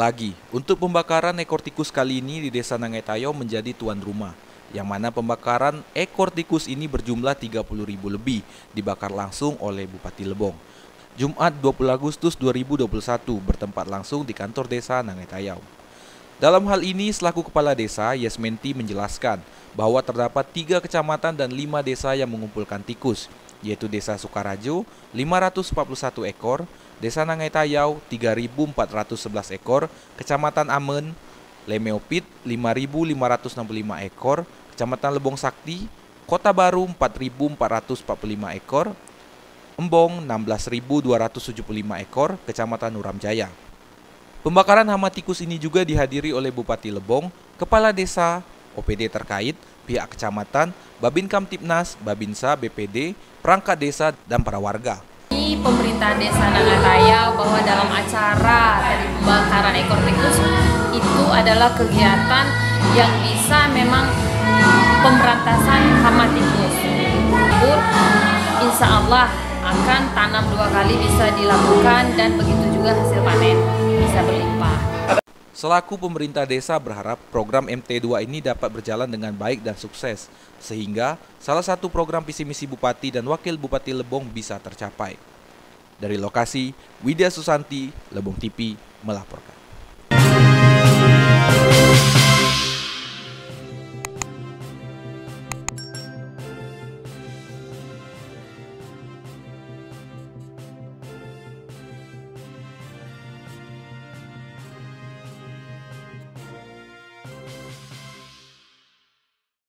lagi, untuk pembakaran ekor tikus kali ini di Desa Nangaitayau menjadi tuan rumah, yang mana pembakaran ekor tikus ini berjumlah 30.000 lebih dibakar langsung oleh Bupati Lebong. Jumat 20 Agustus 2021 bertempat langsung di kantor Desa Nangaitayau. Dalam hal ini, selaku Kepala Desa, Yasmenti menjelaskan bahwa terdapat 3 kecamatan dan 5 desa yang mengumpulkan tikus, yaitu Desa Sukarajo 541 ekor, Desa Nangaitayau 3.411 ekor, Kecamatan Amen, Lemeopit 5.565 ekor, Kecamatan Lebong Sakti, Kota Baru 4.445 ekor, Embong 16.275 ekor, Kecamatan Nuram Jaya. Pembakaran hama tikus ini juga dihadiri oleh Bupati Lebong, Kepala Desa, OPD terkait, pihak kecamatan, Babin Kamtibnas, Babinsa, BPD, perangkat desa, dan para warga. Pemerintahan Desa Nangaitayau bahwa dalam acara tadi pembakaran ekor tikus itu adalah kegiatan yang bisa memang pemberantasan hama tikus. Insya Allah akan tanam 2 kali bisa dilakukan dan begitu juga hasil panen bisa berlimpah. Selaku pemerintah desa berharap program MT2 ini dapat berjalan dengan baik dan sukses, sehingga salah satu program visi misi Bupati dan Wakil Bupati Lebong bisa tercapai. Dari lokasi, Widya Susanti, Lebong TV melaporkan.